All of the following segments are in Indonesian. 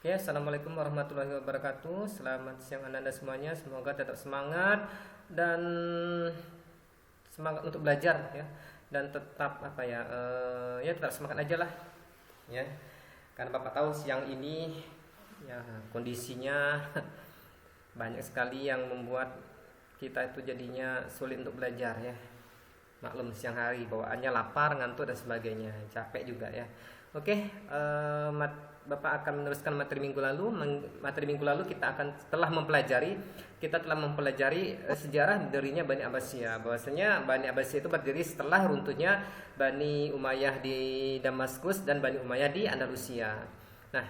Oke, assalamualaikum warahmatullahi wabarakatuh. Selamat siang anda semuanya. Semoga tetap semangat dan semangat untuk belajar ya. Dan tetap ya tetap semangat aja lah ya. Karena bapak tahu siang ini ya kondisinya banyak sekali yang membuat kita itu jadinya sulit untuk belajar ya. Maklum siang hari bawaannya lapar, ngantuk dan sebagainya, capek juga ya. Oke, Bapak akan meneruskan materi minggu lalu. Materi minggu lalu kita telah mempelajari sejarah berdirinya Bani Abbasiyah. Bahwasanya Bani Abbasiyah itu berdiri setelah runtuhnya Bani Umayyah di Damaskus dan Bani Umayyah di Andalusia. Nah,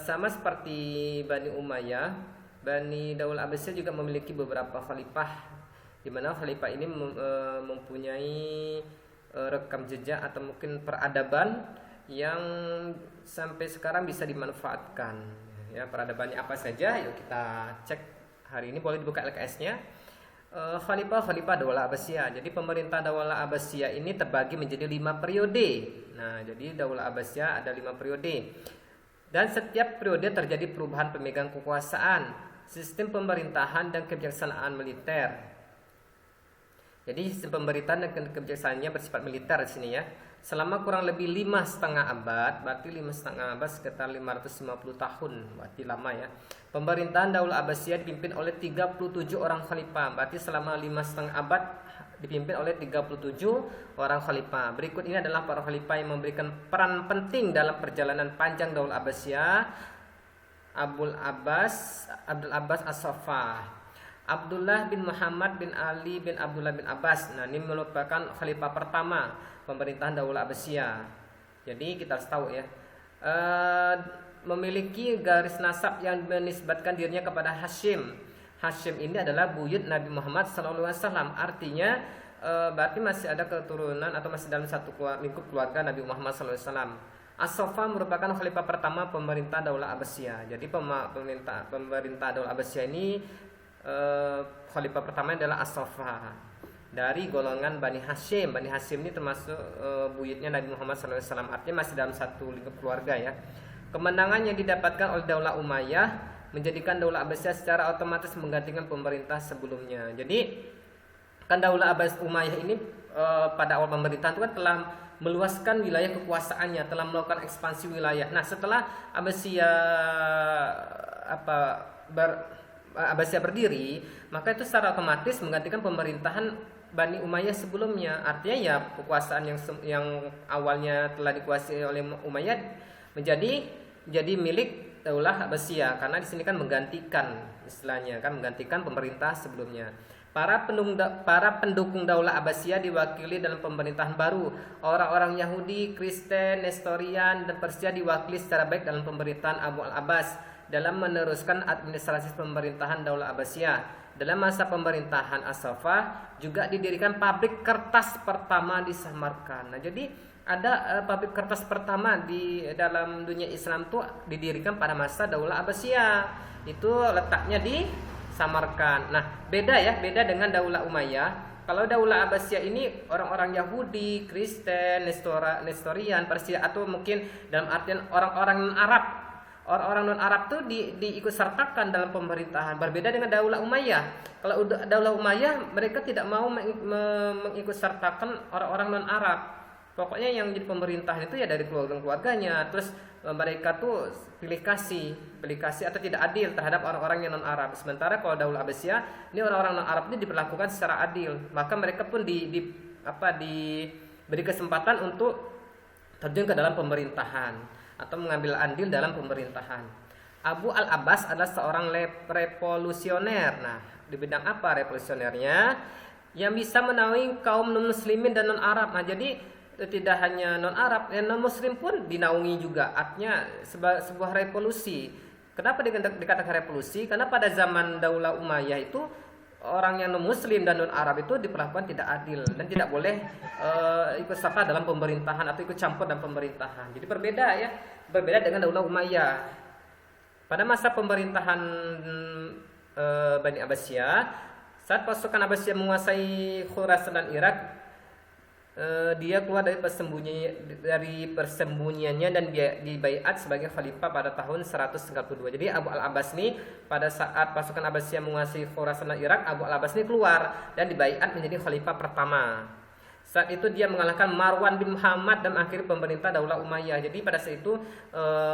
sama seperti Bani Umayyah, Bani Daulah Abbasiyah juga memiliki beberapa khalifah, di mana khalifah ini mempunyai rekam jejak atau mungkin peradaban yang sampai sekarang bisa dimanfaatkan ya. Peradabannya apa saja? Yuk kita cek hari ini. Boleh dibuka LKS-nya. Khalifah Daulah Abbasiyah. Jadi pemerintah Daulah Abbasiyah ini terbagi menjadi 5 periode. Nah, jadi Daulah Abbasiyah ada 5 periode. Dan setiap periode terjadi perubahan pemegang kekuasaan, sistem pemerintahan dan kebijaksanaan militer. Jadi sistem pemerintahan dan kebijaksanaannya bersifat militer di sini ya. Selama kurang lebih 5,5 abad, berarti 5,5 abad sekitar 550 tahun, berarti lama ya. Pemerintahan Daulah Abbasiyah dipimpin oleh 37 orang khalifah, berarti selama 5,5 abad dipimpin oleh 37 orang khalifah. Berikut ini adalah para khalifah yang memberikan peran penting dalam perjalanan panjang Daulah Abbasiyah. Abdul Abbas As-Saffah, Abdullah bin Muhammad bin Ali bin Abdullah bin Abbas. Nah, ini merupakan khalifah pertama pemerintahan Daulah Abbasiyah. Jadi kita harus tahu ya, memiliki garis nasab yang menisbatkan dirinya kepada Hashim. Hashim ini adalah buyut Nabi Muhammad SAW. Artinya berarti masih ada keturunan atau masih dalam satu lingkup keluarga Nabi Muhammad SAW. As-Saffah merupakan khalifah pertama pemerintah Daulah Abbasiyah. Jadi pemerintah Daulah Abbasiyah ini khalifah pertama adalah As-Saffah dari golongan Bani Hashim. Bani Hashim ini termasuk buyutnya Nabi Muhammad SAW. Artinya masih dalam satu lingkup keluarga ya. Kemenangan yang didapatkan oleh Daulah Umayyah menjadikan Daulah Abbasiyah secara otomatis menggantikan pemerintah sebelumnya. Jadi kan Daulah Umayyah ini pada awal pemerintahan itu kan telah meluaskan wilayah kekuasaannya, telah melakukan ekspansi wilayah. Nah, setelah Abbasiyah berdiri, maka itu secara otomatis menggantikan pemerintahan Bani Umayyah sebelumnya. Artinya ya kekuasaan yang awalnya telah dikuasai oleh Umayyah menjadi milik Daulah Abbasiyah, karena di sini kan menggantikan, istilahnya kan menggantikan pemerintah sebelumnya. Para pendukung Daulah Abbasiyah diwakili dalam pemerintahan baru. Orang-orang Yahudi, Kristen, Nestorian, dan Persia diwakili secara baik dalam pemerintahan Abu al-Abbas dalam meneruskan administrasi pemerintahan Daulah Abbasiyah. Dalam masa pemerintahan As-Saffah juga didirikan pabrik kertas pertama di Samarkand. Nah, jadi ada pabrik kertas pertama di dalam dunia Islam tuh didirikan pada masa Daulah Abbasiyah. Itu letaknya di Samarkand. Nah, beda dengan Daulah Umayyah. Kalau Daulah Abbasiyah ini orang-orang Yahudi, Kristen, Nestorian, Persia, atau mungkin dalam artian orang-orang non-Arab. Orang-orang non-Arab tuh diikut sertakan dalam pemerintahan. Berbeda dengan Daulah Umayyah. Kalau Daulah Umayyah mereka tidak mau mengikut sertakan orang-orang non-Arab. Pokoknya yang jadi pemerintahan itu ya dari keluarganya. Terus mereka tuh pilih kasih atau tidak adil terhadap orang-orang yang non-Arab. Sementara kalau Daulah Abbasiyah, ini orang-orang non-Arab ini diperlakukan secara adil. Maka mereka pun diberi kesempatan untuk terjun ke dalam pemerintahan atau mengambil andil dalam pemerintahan. Abu al-Abbas adalah seorang revolusioner. Nah, di bidang apa revolusionernya? Yang bisa menaungi kaum non-muslimin dan non-Arab. Nah, jadi tidak hanya non-Arab, non-Muslim pun dinaungi juga. Artinya sebuah revolusi. Kenapa dikatakan revolusi? Karena pada zaman Daulah Umayyah itu orang yang non-Muslim dan non-Arab itu diperlakukan tidak adil dan tidak boleh ikut serta dalam pemerintahan atau ikut campur dalam pemerintahan. Jadi berbeda dengan Daulah Umayyah. Pada masa pemerintahan Bani Abbasiyah, saat pasukan Abbasiyah menguasai Khurasan dan Irak, dia keluar dari persembunyiannya dan dia dibaiat sebagai khalifah pada tahun 132. Jadi Abu al-Abbas ini pada saat pasukan Abbasiyah menguasai Khurasan dan Irak, Abu al-Abbas ini keluar dan dibaiat menjadi khalifah pertama. Saat itu dia mengalahkan Marwan bin Muhammad dan akhir pemerintah Daulah Umayyah. Jadi pada saat itu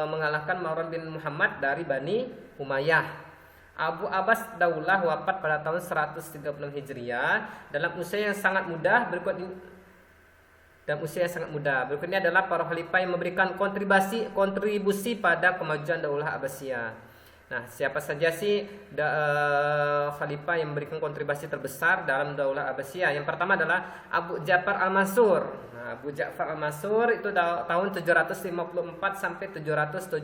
mengalahkan Marwan bin Muhammad dari Bani Umayyah. Abu Abbas Daulah wafat pada tahun 136 Hijriah dalam usia yang sangat muda. Berikutnya adalah para khalifah yang memberikan kontribusi pada kemajuan Daulah Abbasiyah. Nah, siapa saja sih khalifah yang memberikan kontribusi terbesar dalam Daulah Abbasiyah? Yang pertama adalah Abu Ja'far Al-Mansur. Nah, Abu Ja'far Al-Mansur itu tahun 754 sampai 775.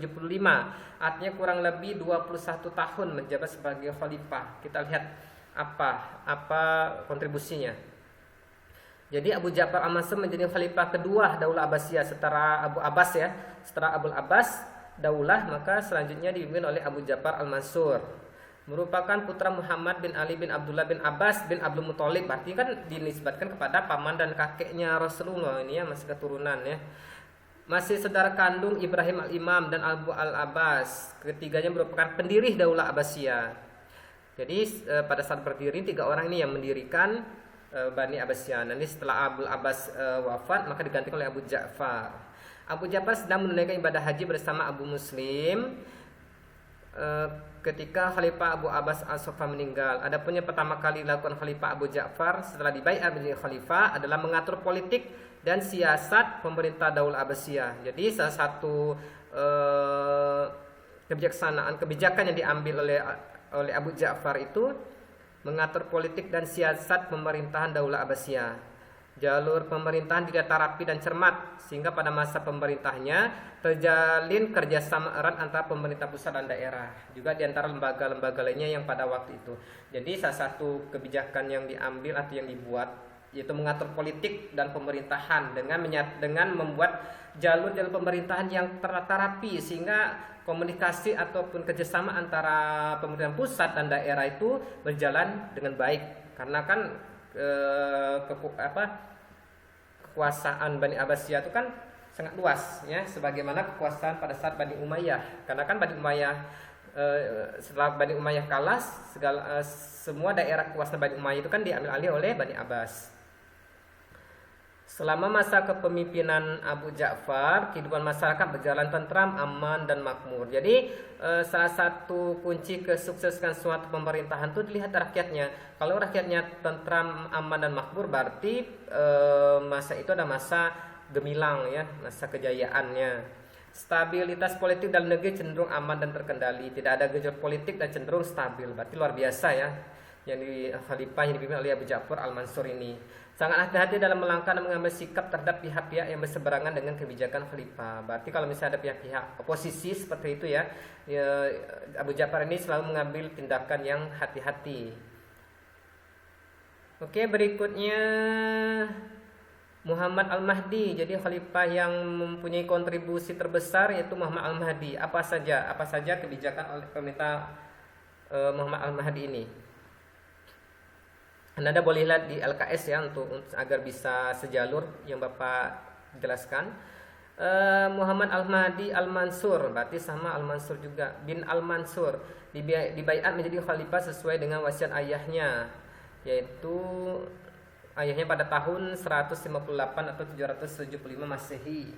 Artinya kurang lebih 21 tahun menjabat sebagai khalifah. Kita lihat apa kontribusinya. Jadi Abu Ja'far Al-Mansur menjadi khalifah kedua Daulah Abbasiyah setelah Abu Abbas ya. Setelah Abu Abbas Daulah, maka selanjutnya dipimpin oleh Abu Ja'far Al-Mansur. Merupakan putra Muhammad bin Ali bin Abdullah bin Abbas bin Abdul Muthalib. Berarti kan dinisbatkan kepada paman dan kakeknya Rasulullah ini ya, masih keturunan ya. Masih saudara kandung Ibrahim Al-Imam dan Abu Al-Abbas. Ketiganya merupakan pendiri Daulah Abbasiyah. Jadi pada saat berdiri 3 orang ini yang mendirikan Bani Abbasiyah. Nanti setelah Abu Abbas wafat, maka digantikan oleh Abu Ja'far. Abu Ja'far sedang menunaikan ibadah haji bersama Abu Muslim ketika Khalifah Abu Abbas As-Soffa meninggal. Adapun yang pertama kali dilakukan Khalifah Abu Ja'far setelah dibaiat menjadi khalifah adalah mengatur politik dan siasat pemerintah Daulah Abbasiyah. Jadi salah satu kebijakan yang diambil oleh Abu Ja'far itu mengatur politik dan siasat pemerintahan Daulah Abbasiyah. Jalur pemerintahan didata rapi dan cermat sehingga pada masa pemerintahnya terjalin kerjasama erat antara pemerintah pusat dan daerah, juga di antara lembaga-lembaga lainnya yang pada waktu itu. Jadi salah satu kebijakan yang diambil atau yang dibuat yaitu mengatur politik dan pemerintahan dengan membuat jalur-jalur pemerintahan yang tertata rapi sehingga komunikasi ataupun kerjasama antara pemerintahan pusat dan daerah itu berjalan dengan baik. Karena kan kekuasaan Bani Abbasiyah itu kan sangat luas ya, sebagaimana kekuasaan pada saat Bani Umayyah. Karena kan Bani Umayyah setelah Bani Umayyah kalah, semua daerah kekuasaan Bani Umayyah itu kan diambil alih oleh Bani Abbas. Selama masa kepemimpinan Abu Ja'far, kehidupan masyarakat berjalan tentram, aman, dan makmur. Jadi salah satu kunci kesuksesan suatu pemerintahan itu dilihat rakyatnya. Kalau rakyatnya tentram, aman, dan makmur, berarti masa itu ada masa gemilang ya, masa kejayaannya. Stabilitas politik dalam negeri cenderung aman dan terkendali. Tidak ada gejolak politik dan cenderung stabil. Berarti luar biasa ya, yang di khalifah yang dipimpin oleh Abu Ja'far Al-Mansur ini. Sangat hati-hati dalam melangkah dan mengambil sikap terhadap pihak-pihak yang berseberangan dengan kebijakan khalifah. Berarti kalau misalnya ada pihak-pihak oposisi seperti itu ya, Abu Ja'far ini selalu mengambil tindakan yang hati-hati. Oke, berikutnya Muhammad Al-Mahdi. Jadi khalifah yang mempunyai kontribusi terbesar yaitu Muhammad Al-Mahdi. Apa saja kebijakan oleh pemerintah Muhammad Al-Mahdi ini. Anda boleh lihat di LKS ya untuk agar bisa sejalur yang Bapak jelaskan. Muhammad Al-Mahdi Al-Mansur, berarti sama Al-Mansur juga, bin Al-Mansur, dibaiat menjadi khalifah sesuai dengan wasiat ayahnya, yaitu ayahnya pada tahun 158 atau 775 Masehi.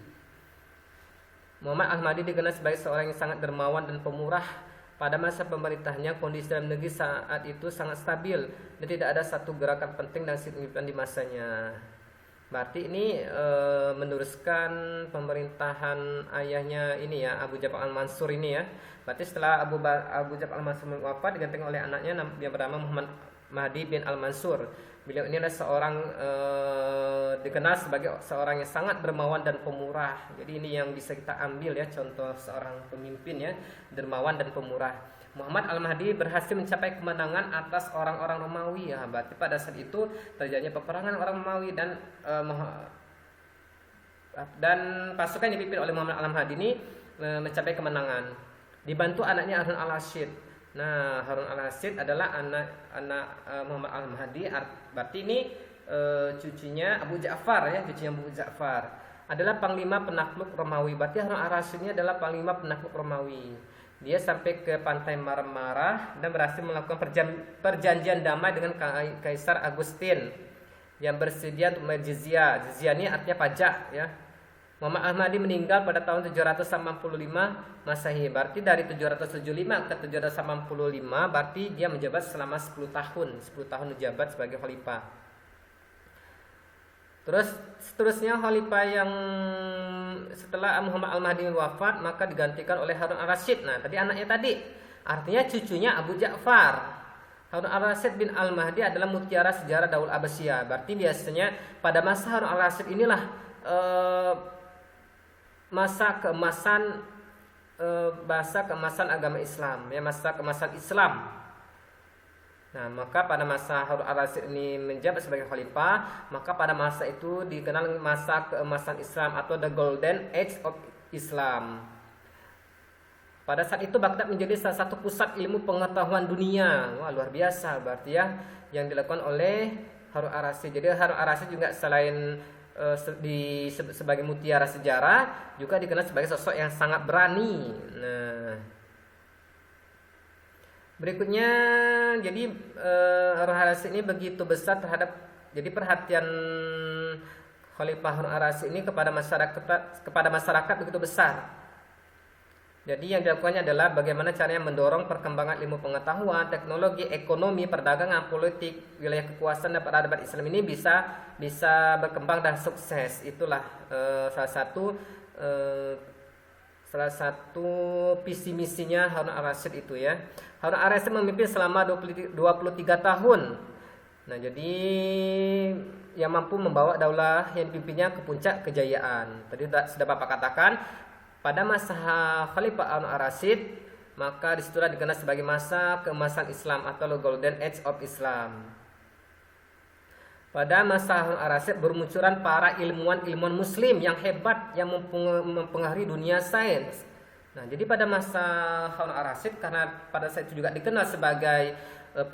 Muhammad Al-Mahdi dikenal sebagai seorang yang sangat dermawan dan pemurah. Pada masa pemerintahnya, kondisi dalam negeri saat itu sangat stabil dan tidak ada satu gerakan penting dan signifikan di masanya. Berarti ini meneruskan pemerintahan ayahnya ini ya, Abu Ja'far Al-Mansur ini ya. Berarti setelah Abu Ja'far Al-Mansur wafat, digantikan oleh anaknya yang bernama Muhammad Mahdi bin Al-Mansur. Beliau ini adalah seorang dikenal sebagai seorang yang sangat dermawan dan pemurah. Jadi ini yang bisa kita ambil ya, contoh seorang pemimpin ya, dermawan dan pemurah. Muhammad Al-Mahdi berhasil mencapai kemenangan atas orang-orang Romawi ya. Berarti pada saat itu terjadinya peperangan orang Romawi dan pasukan yang dipimpin oleh Muhammad Al-Mahdi ini mencapai kemenangan. Dibantu anaknya Harun Al-Rashid. Nah, Harun Al-Rashid adalah anak Muhammad Al-Mahdi. Berarti ini cucunya Abu Ja'far ya, cucunya Abu Ja'far adalah panglima penakluk Romawi. Berarti Harun ar-Rasyid ini adalah panglima penakluk Romawi. Dia sampai ke pantai Marmara dan berhasil melakukan perjanjian damai dengan Kaisar Agustin yang bersedia untuk membayar jizyah. Jizyah ini artinya pajak ya. Muhammad Al-Mahdi meninggal pada tahun 785 Masehi. Berarti dari 775 ke 785 berarti dia menjabat selama 10 tahun. 10 tahun menjabat sebagai khalifah. Terus seterusnya khalifah yang setelah Muhammad Al-Mahdi wafat maka digantikan oleh Harun ar-Rasyid. Nah, tadi anaknya tadi. Artinya cucunya Abu Ja'far. Harun ar-Rasyid bin Al-Mahdi adalah mutiara sejarah Daulah Abbasiyah. Berarti biasanya pada masa Harun ar-Rasyid inilah masa keemasan agama Islam, ya, masa keemasan Islam. Nah, maka pada masa Harun ar-Rasyid ini menjabat sebagai khalifah, maka pada masa itu dikenal masa keemasan Islam atau the golden age of Islam. Pada saat itu Baghdad menjadi salah satu pusat ilmu pengetahuan dunia. Wah, luar biasa berarti ya yang dilakukan oleh Harun ar-Rasyid. Jadi Harun ar-Rasyid juga selain sebagai mutiara sejarah juga dikenal sebagai sosok yang sangat berani. Nah, berikutnya jadi Harun ar-Rasyid ini begitu besar terhadap jadi perhatian Khalifah Harun ar-Rasyid ini kepada masyarakat begitu besar. Jadi yang dilakukannya adalah bagaimana caranya mendorong perkembangan ilmu pengetahuan, teknologi, ekonomi, perdagangan, politik, wilayah kekuasaan dan peradaban Islam ini bisa berkembang dan sukses. Itulah salah satu visi misinya Harun ar-Rasyid itu ya. Harun ar-Rasyid memimpin selama 23 tahun. Nah, jadi yang mampu membawa daulah yang dipimpinnya ke puncak kejayaan. Tadi sudah Bapak katakan pada masa Khalifah Harun ar-Rasyid maka disitulah dikenal sebagai masa keemasan Islam atau the golden age of Islam. Pada masa Harun ar-Rasyid bermunculan para ilmuwan muslim yang hebat yang mempengaruhi dunia sains. Nah, jadi pada masa Harun ar-Rasyid karena pada saat itu juga dikenal sebagai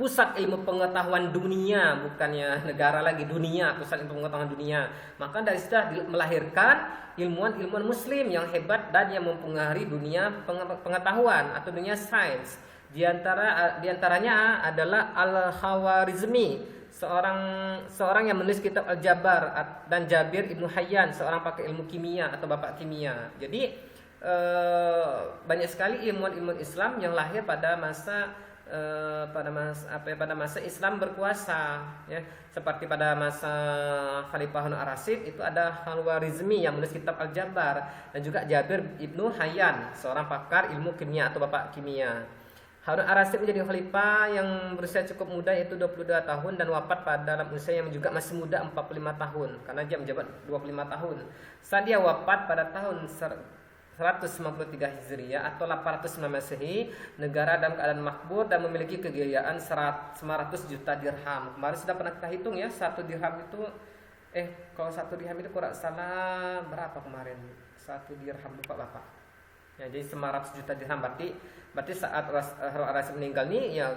pusat ilmu pengetahuan dunia, bukannya negara lagi, dunia, pusat ilmu pengetahuan dunia. Maka dari situ melahirkan ilmuwan muslim yang hebat dan yang mempengaruhi dunia pengetahuan atau dunia sains. Di antaranya adalah Al-Khawarizmi, seorang yang menulis kitab Al-Jabar, dan Jabir Ibnu Hayyan, seorang pakar ilmu kimia atau bapak kimia. Jadi banyak sekali ilmuwan Islam yang lahir pada masa Islam berkuasa ya, seperti pada masa Khalifah Harun ar-Rasyid itu ada Al-Khawarizmi yang menulis kitab Al-Jabar dan juga Jabir Ibnu Hayyan, seorang pakar ilmu kimia atau bapak kimia. Harun ar-Rasyid menjadi khalifah yang berusia cukup muda yaitu 22 tahun dan wafat pada dalam usia yang juga masih muda 45 tahun karena dia menjabat 25 tahun. Saat dia wafat pada tahun 153 Hijriah atau 809 Masehi, negara dalam keadaan makmur dan memiliki kekayaan 900 juta dirham. Kemarin sudah pernah kita hitung ya, 1 dirham itu kalau 1 dirham itu kurang salah berapa kemarin? 1 dirham lupa Bapak. Ya, jadi 900 juta dirham berarti saat Harun ar-Rasyid meninggal nih ya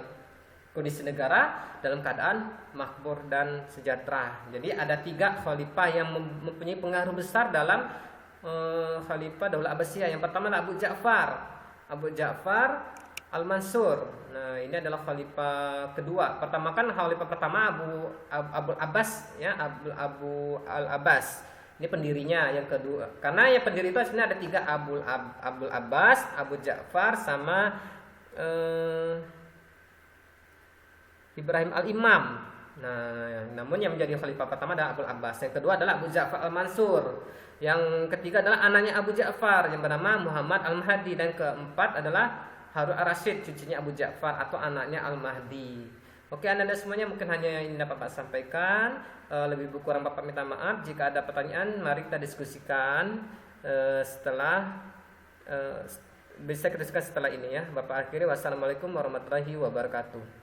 kondisi negara dalam keadaan makmur dan sejahtera. Jadi ada 3 khalifah yang mempunyai pengaruh besar dalam Khalifah Daulah Abbasiyah. Yang pertama adalah Abu Ja'far Al-Mansur. Nah, ini adalah khalifah kedua. Khalifah pertama Abu Abbas ya, Abu Al-Abbas. Ini pendirinya. Yang kedua, karena yang pendiri itu sebenarnya ada 3, Abu Abbas, Abu Ja'far sama Ibrahim Al-Imam. Nah, namun yang menjadi khalifah pertama adalah Abu Abbas. Yang kedua adalah Abu Ja'far Al-Mansur. Yang ketiga adalah anaknya Abu Ja'far yang bernama Muhammad Al-Mahdi, dan keempat adalah Harun ar-Rasyid, cucunya Abu Ja'far atau anaknya Al-Mahdi. Oke, Anda semuanya, mungkin hanya yang dapat Bapak sampaikan. Lebih kurang Bapak minta maaf. Jika ada pertanyaan, mari kita diskusikan bisa kita diskusikan setelah ini ya. Bapak akhiri, wassalamualaikum warahmatullahi wabarakatuh.